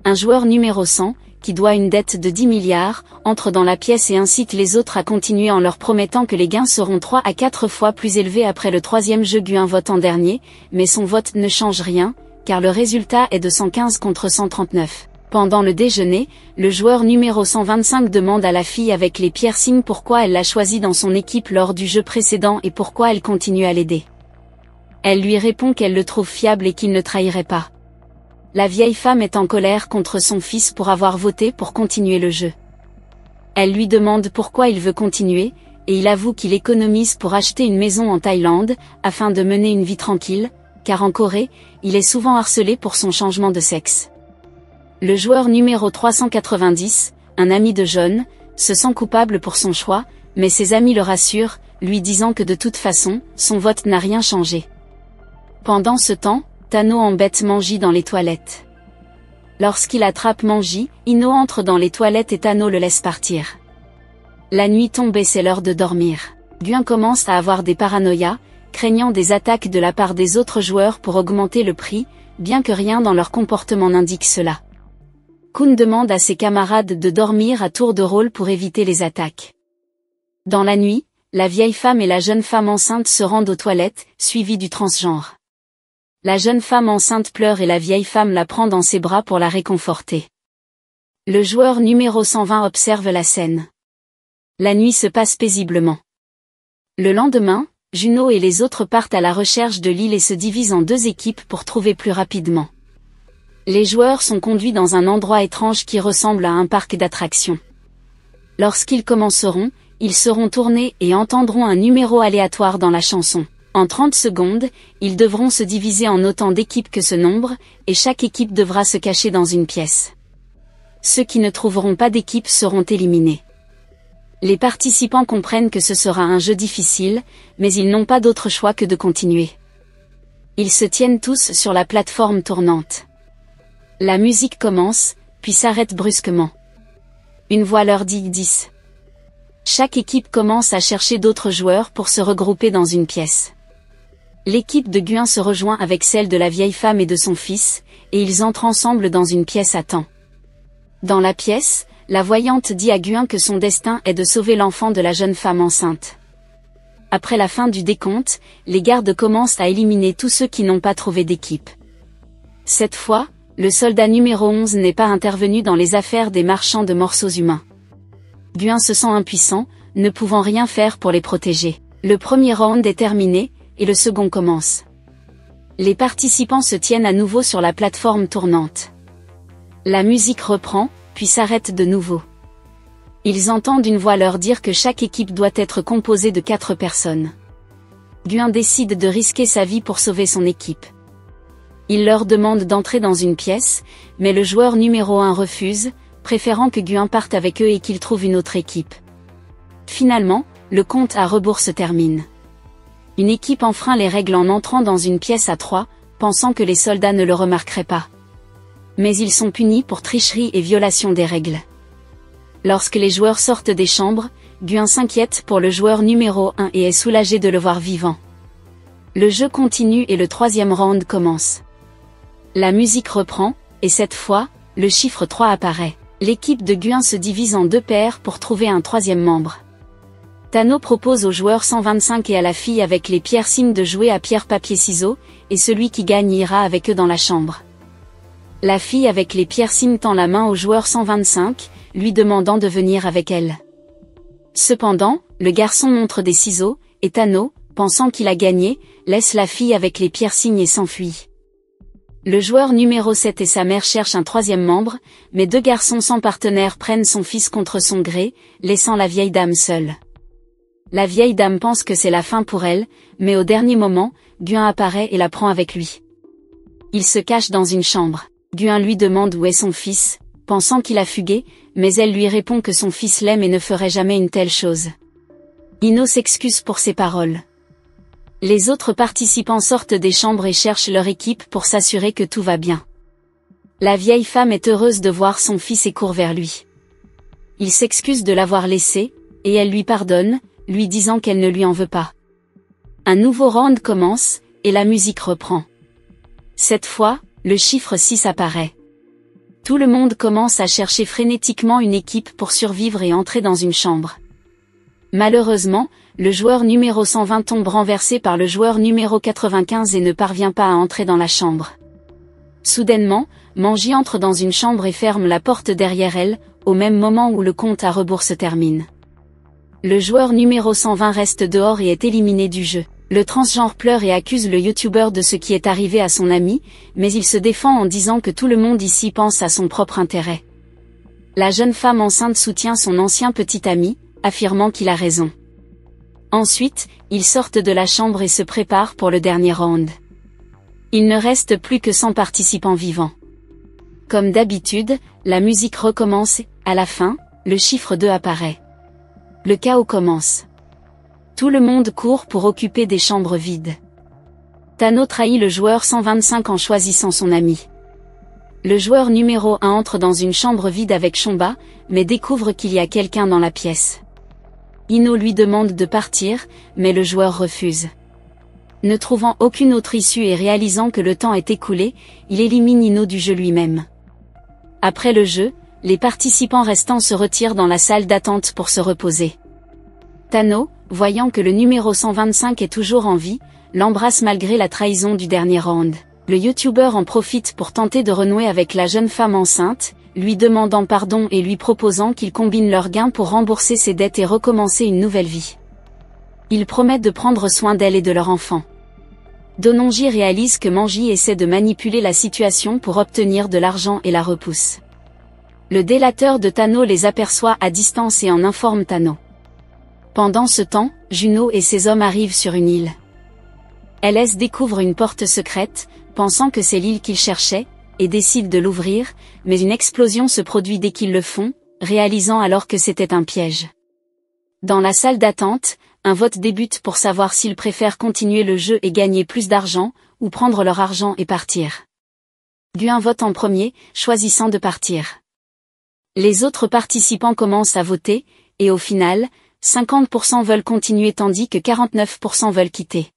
Un joueur numéro 100, qui doit une dette de 10 milliards, entre dans la pièce et incite les autres à continuer en leur promettant que les gains seront 3 à 4 fois plus élevés après le 3e jeu. Guin vote en dernier, mais son vote ne change rien, car le résultat est de 115 contre 139. Pendant le déjeuner, le joueur numéro 125 demande à la fille avec les piercings pourquoi elle l'a choisi dans son équipe lors du jeu précédent et pourquoi elle continue à l'aider. Elle lui répond qu'elle le trouve fiable et qu'il ne trahirait pas. La vieille femme est en colère contre son fils pour avoir voté pour continuer le jeu. Elle lui demande pourquoi il veut continuer, et il avoue qu'il économise pour acheter une maison en Thaïlande, afin de mener une vie tranquille, car en Corée, il est souvent harcelé pour son changement de sexe. Le joueur numéro 390, un ami de John, se sent coupable pour son choix, mais ses amis le rassurent, lui disant que de toute façon, son vote n'a rien changé. Pendant ce temps, Tano embête Manji dans les toilettes. Lorsqu'il attrape Manji, Ino entre dans les toilettes et Tano le laisse partir. La nuit tombe et c'est l'heure de dormir. Guin commence à avoir des paranoïas, craignant des attaques de la part des autres joueurs pour augmenter le prix, bien que rien dans leur comportement n'indique cela. Kun demande à ses camarades de dormir à tour de rôle pour éviter les attaques. Dans la nuit, la vieille femme et la jeune femme enceinte se rendent aux toilettes, suivies du transgenre. La jeune femme enceinte pleure et la vieille femme la prend dans ses bras pour la réconforter. Le joueur numéro 120 observe la scène. La nuit se passe paisiblement. Le lendemain, Juno et les autres partent à la recherche de l'île et se divisent en 2 équipes pour trouver plus rapidement. Les joueurs sont conduits dans un endroit étrange qui ressemble à un parc d'attractions. Lorsqu'ils commenceront, ils seront tournés et entendront un numéro aléatoire dans la chanson. En 30 secondes, ils devront se diviser en autant d'équipes que ce nombre, et chaque équipe devra se cacher dans une pièce. Ceux qui ne trouveront pas d'équipe seront éliminés. Les participants comprennent que ce sera un jeu difficile, mais ils n'ont pas d'autre choix que de continuer. Ils se tiennent tous sur la plateforme tournante. La musique commence, puis s'arrête brusquement. Une voix leur dit 10. Chaque équipe commence à chercher d'autres joueurs pour se regrouper dans une pièce. L'équipe de Guin se rejoint avec celle de la vieille femme et de son fils, et ils entrent ensemble dans une pièce à temps. Dans la pièce, la voyante dit à Guin que son destin est de sauver l'enfant de la jeune femme enceinte. Après la fin du décompte, les gardes commencent à éliminer tous ceux qui n'ont pas trouvé d'équipe. Cette fois, le soldat numéro 11 n'est pas intervenu dans les affaires des marchands de morceaux humains. Guin se sent impuissant, ne pouvant rien faire pour les protéger. Le premier round est terminé, et le second commence. Les participants se tiennent à nouveau sur la plateforme tournante. La musique reprend, puis s'arrête de nouveau. Ils entendent une voix leur dire que chaque équipe doit être composée de 4 personnes. Guin décide de risquer sa vie pour sauver son équipe. Il leur demande d'entrer dans une pièce, mais le joueur numéro 1 refuse, préférant que Guin parte avec eux et qu'il trouve une autre équipe. Finalement, le compte à rebours se termine. Une équipe enfreint les règles en entrant dans une pièce à 3, pensant que les soldats ne le remarqueraient pas. Mais ils sont punis pour tricherie et violation des règles. Lorsque les joueurs sortent des chambres, Guin s'inquiète pour le joueur numéro 1 et est soulagé de le voir vivant. Le jeu continue et le 3e round commence. La musique reprend, et cette fois, le chiffre 3 apparaît. L'équipe de Guin se divise en 2 paires pour trouver un 3e membre. Tano propose au joueur 125 et à la fille avec les pierres signes de jouer à pierre-papier-ciseaux, et celui qui gagne ira avec eux dans la chambre. La fille avec les pierres signes tend la main au joueur 125, lui demandant de venir avec elle. Cependant, le garçon montre des ciseaux, et Tano, pensant qu'il a gagné, laisse la fille avec les pierres signes et s'enfuit. Le joueur numéro 7 et sa mère cherchent un 3e membre, mais 2 garçons sans partenaire prennent son fils contre son gré, laissant la vieille dame seule. La vieille dame pense que c'est la fin pour elle, mais au dernier moment, Guin apparaît et la prend avec lui. Il se cache dans une chambre. Guin lui demande où est son fils, pensant qu'il a fugué, mais elle lui répond que son fils l'aime et ne ferait jamais une telle chose. Ino s'excuse pour ses paroles. Les autres participants sortent des chambres et cherchent leur équipe pour s'assurer que tout va bien. La vieille femme est heureuse de voir son fils et court vers lui. Il s'excuse de l'avoir laissé, et elle lui pardonne, lui disant qu'elle ne lui en veut pas. Un nouveau round commence, et la musique reprend. Cette fois, le chiffre 6 apparaît. Tout le monde commence à chercher frénétiquement une équipe pour survivre et entrer dans une chambre. Malheureusement, le joueur numéro 120 tombe renversé par le joueur numéro 95 et ne parvient pas à entrer dans la chambre. Soudainement, Manji entre dans une chambre et ferme la porte derrière elle, au même moment où le compte à rebours se termine. Le joueur numéro 120 reste dehors et est éliminé du jeu. Le transgenre pleure et accuse le youtubeur de ce qui est arrivé à son ami, mais il se défend en disant que tout le monde ici pense à son propre intérêt. La jeune femme enceinte soutient son ancien petit ami, affirmant qu'il a raison. Ensuite, ils sortent de la chambre et se préparent pour le dernier round. Il ne reste plus que 100 participants vivants. Comme d'habitude, la musique recommence et, à la fin, le chiffre 2 apparaît. Le chaos commence. Tout le monde court pour occuper des chambres vides. Tano trahit le joueur 125 en choisissant son ami. Le joueur numéro 1 entre dans une chambre vide avec Chomba, mais découvre qu'il y a quelqu'un dans la pièce. Ino lui demande de partir, mais le joueur refuse. Ne trouvant aucune autre issue et réalisant que le temps est écoulé, il élimine Ino du jeu lui-même. Après le jeu, les participants restants se retirent dans la salle d'attente pour se reposer. Tano, voyant que le numéro 125 est toujours en vie, l'embrasse malgré la trahison du dernier round. Le youtubeur en profite pour tenter de renouer avec la jeune femme enceinte, lui demandant pardon et lui proposant qu'ils combinent leurs gains pour rembourser ses dettes et recommencer une nouvelle vie. Ils promettent de prendre soin d'elle et de leur enfant. Dononji réalise que Manji essaie de manipuler la situation pour obtenir de l'argent et la repousse. Le délateur de Tano les aperçoit à distance et en informe Tano. Pendant ce temps, Juno et ses hommes arrivent sur une île. LS découvre une porte secrète, pensant que c'est l'île qu'ils cherchaient, et décide de l'ouvrir, mais une explosion se produit dès qu'ils le font, réalisant alors que c'était un piège. Dans la salle d'attente, un vote débute pour savoir s'ils préfèrent continuer le jeu et gagner plus d'argent, ou prendre leur argent et partir. Guin vote en premier, choisissant de partir. Les autres participants commencent à voter, et au final, 50% veulent continuer tandis que 49% veulent quitter.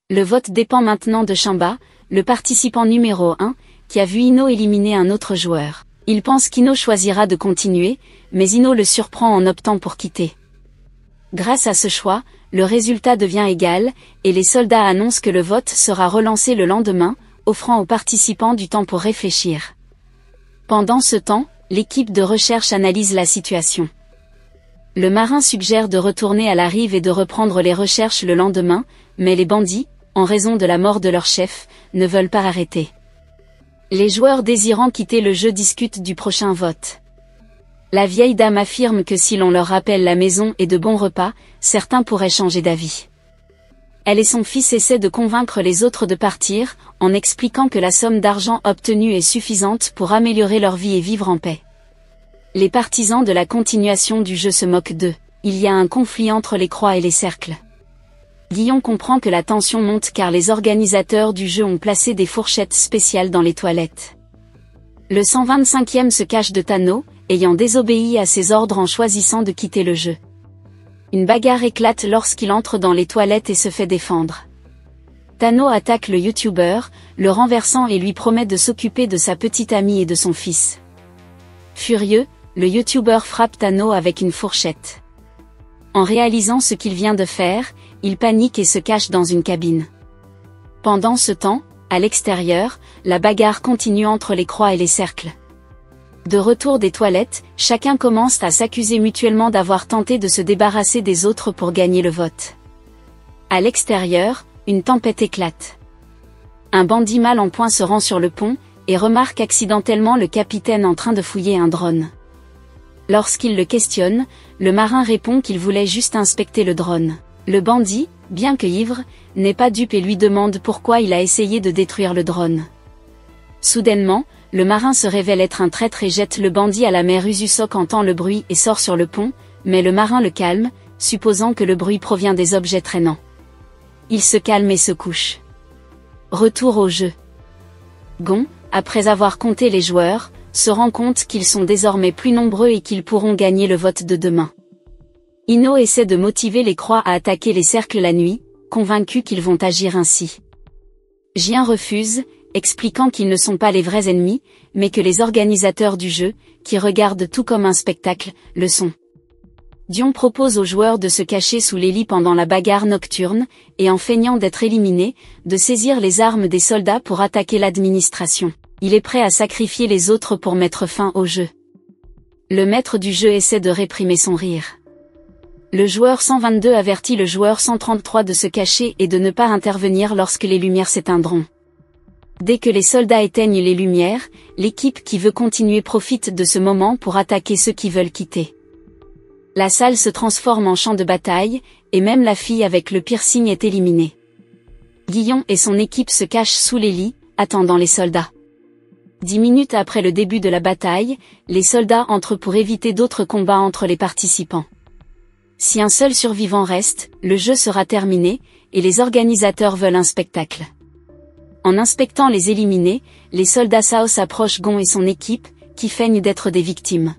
Le vote dépend maintenant de Chamba, le participant numéro 1, qui a vu Ino éliminer un autre joueur. Il pense qu'Ino choisira de continuer, mais Ino le surprend en optant pour quitter. Grâce à ce choix, le résultat devient égal, et les soldats annoncent que le vote sera relancé le lendemain, offrant aux participants du temps pour réfléchir. Pendant ce temps, l'équipe de recherche analyse la situation. Le marin suggère de retourner à la rive et de reprendre les recherches le lendemain, mais les bandits, en raison de la mort de leur chef, ne veulent pas arrêter. Les joueurs désirant quitter le jeu discutent du prochain vote. La vieille dame affirme que si l'on leur rappelle la maison et de bons repas, certains pourraient changer d'avis. Elle et son fils essaient de convaincre les autres de partir, en expliquant que la somme d'argent obtenue est suffisante pour améliorer leur vie et vivre en paix. Les partisans de la continuation du jeu se moquent d'eux. Il y a un conflit entre les croix et les cercles. Guillon comprend que la tension monte car les organisateurs du jeu ont placé des fourchettes spéciales dans les toilettes. Le 125e se cache de Tano, ayant désobéi à ses ordres en choisissant de quitter le jeu. Une bagarre éclate lorsqu'il entre dans les toilettes et se fait défendre. Tano attaque le youtubeur, le renversant et lui promet de s'occuper de sa petite amie et de son fils. Furieux, le youtubeur frappe Tano avec une fourchette. En réalisant ce qu'il vient de faire, il panique et se cache dans une cabine. Pendant ce temps, à l'extérieur, la bagarre continue entre les croix et les cercles. De retour des toilettes, chacun commence à s'accuser mutuellement d'avoir tenté de se débarrasser des autres pour gagner le vote. À l'extérieur, une tempête éclate. Un bandit mal en point se rend sur le pont, et remarque accidentellement le capitaine en train de fouiller un drone. Lorsqu'il le questionne, le marin répond qu'il voulait juste inspecter le drone. Le bandit, bien que ivre, n'est pas dupe et lui demande pourquoi il a essayé de détruire le drone. Soudainement, le marin se révèle être un traître et jette le bandit à la mer. Ususok entend le bruit et sort sur le pont, mais le marin le calme, supposant que le bruit provient des objets traînants. Il se calme et se couche. Retour au jeu. Gon, après avoir compté les joueurs, se rend compte qu'ils sont désormais plus nombreux et qu'ils pourront gagner le vote de demain. Ino essaie de motiver les croix à attaquer les cercles la nuit, convaincu qu'ils vont agir ainsi. Jien refuse, expliquant qu'ils ne sont pas les vrais ennemis, mais que les organisateurs du jeu, qui regardent tout comme un spectacle, le sont. Dion propose aux joueurs de se cacher sous les lits pendant la bagarre nocturne, et en feignant d'être éliminés, de saisir les armes des soldats pour attaquer l'administration. Il est prêt à sacrifier les autres pour mettre fin au jeu. Le maître du jeu essaie de réprimer son rire. Le joueur 122 avertit le joueur 133 de se cacher et de ne pas intervenir lorsque les lumières s'éteindront. Dès que les soldats éteignent les lumières, l'équipe qui veut continuer profite de ce moment pour attaquer ceux qui veulent quitter. La salle se transforme en champ de bataille, et même la fille avec le piercing est éliminée. Guillon et son équipe se cachent sous les lits, attendant les soldats. 10 minutes après le début de la bataille, les soldats entrent pour éviter d'autres combats entre les participants. Si un seul survivant reste, le jeu sera terminé, et les organisateurs veulent un spectacle. En inspectant les éliminés, les soldats Sao s'approchent Gon et son équipe, qui feignent d'être des victimes.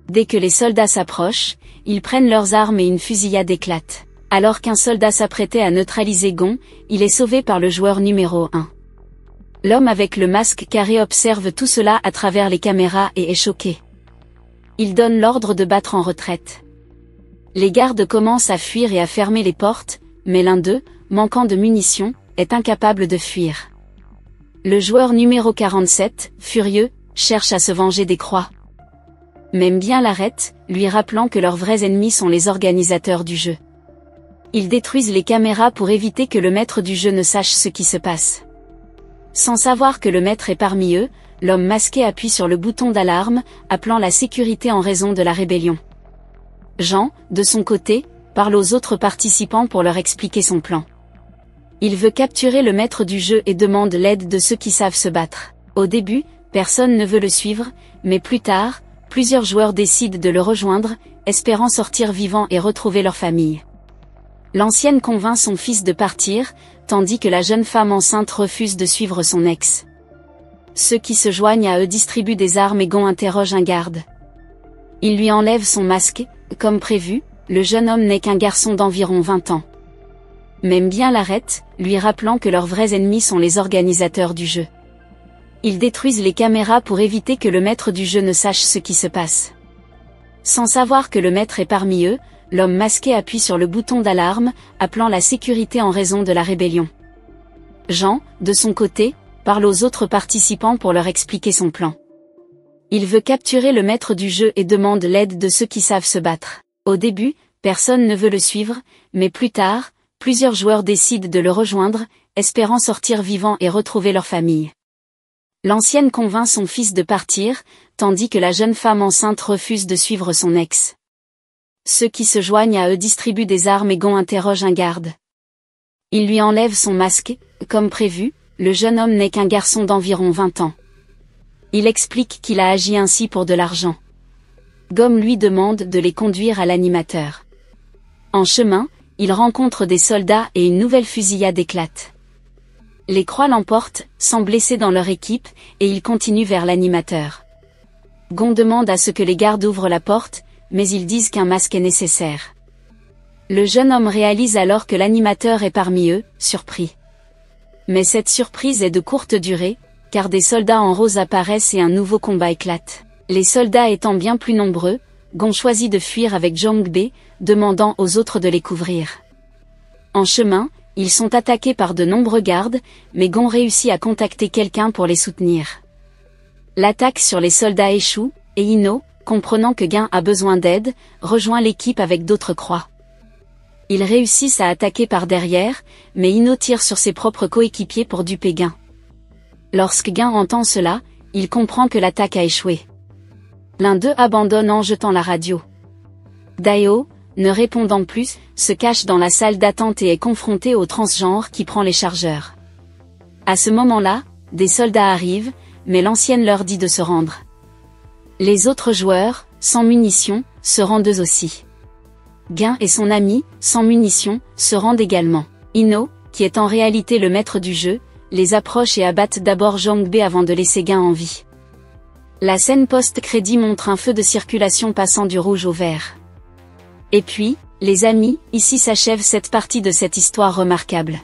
Dès que les soldats s'approchent, ils prennent leurs armes et une fusillade éclate. Alors qu'un soldat s'apprêtait à neutraliser Gon, il est sauvé par le joueur numéro 1. L'homme avec le masque carré observe tout cela à travers les caméras et est choqué. Il donne l'ordre de battre en retraite. Les gardes commencent à fuir et à fermer les portes, mais l'un d'eux, manquant de munitions, est incapable de fuir. Le joueur numéro 47, furieux, cherche à se venger des croix. Même bien l'arrête, lui rappelant que leurs vrais ennemis sont les organisateurs du jeu. Ils détruisent les caméras pour éviter que le maître du jeu ne sache ce qui se passe. Sans savoir que le maître est parmi eux, l'homme masqué appuie sur le bouton d'alarme, appelant la sécurité en raison de la rébellion. Jean, de son côté, parle aux autres participants pour leur expliquer son plan. Il veut capturer le maître du jeu et demande l'aide de ceux qui savent se battre. Au début, personne ne veut le suivre, mais plus tard, plusieurs joueurs décident de le rejoindre, espérant sortir vivants et retrouver leur famille. L'ancienne convainc son fils de partir, tandis que la jeune femme enceinte refuse de suivre son ex. Ceux qui se joignent à eux distribuent des armes et Gon interroge un garde. Il lui enlève son masque, comme prévu, le jeune homme n'est qu'un garçon d'environ 20 ans. Même bien l'arrête, lui rappelant que leurs vrais ennemis sont les organisateurs du jeu. Ils détruisent les caméras pour éviter que le maître du jeu ne sache ce qui se passe. Sans savoir que le maître est parmi eux, l'homme masqué appuie sur le bouton d'alarme, appelant la sécurité en raison de la rébellion. Jean, de son côté, parle aux autres participants pour leur expliquer son plan. Il veut capturer le maître du jeu et demande l'aide de ceux qui savent se battre. Au début, personne ne veut le suivre, mais plus tard, plusieurs joueurs décident de le rejoindre, espérant sortir vivants et retrouver leur famille. L'ancienne convainc son fils de partir, tandis que la jeune femme enceinte refuse de suivre son ex. Ceux qui se joignent à eux distribuent des armes et Gon interroge un garde. Il lui enlève son masque, comme prévu, le jeune homme n'est qu'un garçon d'environ 20 ans. Il explique qu'il a agi ainsi pour de l'argent. Gom lui demande de les conduire à l'animateur. En chemin, il rencontre des soldats et une nouvelle fusillade éclate. Les Croix l'emportent, sans blesser dans leur équipe, et ils continuent vers l'animateur. Gon demande à ce que les gardes ouvrent la porte, mais ils disent qu'un masque est nécessaire. Le jeune homme réalise alors que l'animateur est parmi eux, surpris. Mais cette surprise est de courte durée, car des soldats en rose apparaissent et un nouveau combat éclate. Les soldats étant bien plus nombreux, Gon choisit de fuir avec Jongbe, demandant aux autres de les couvrir. En chemin, ils sont attaqués par de nombreux gardes, mais Gon réussit à contacter quelqu'un pour les soutenir. L'attaque sur les soldats échoue, et Ino, comprenant que Gain a besoin d'aide, rejoint l'équipe avec d'autres croix. Ils réussissent à attaquer par derrière, mais Ino tire sur ses propres coéquipiers pour duper Gain. Lorsque Gain entend cela, il comprend que l'attaque a échoué. L'un d'eux abandonne en jetant la radio. Daeo, ne répondant plus, se cache dans la salle d'attente et est confronté au transgenre qui prend les chargeurs. À ce moment-là, des soldats arrivent, mais l'ancienne leur dit de se rendre. Les autres joueurs, sans munitions, se rendent eux aussi. Gain et son ami, sans munitions, se rendent également. Ino, qui est en réalité le maître du jeu, les approche et abattent d'abord Jongbe avant de laisser Gain en vie. La scène post-crédit montre un feu de circulation passant du rouge au vert. Et puis, les amis, ici s'achève cette partie de cette histoire remarquable.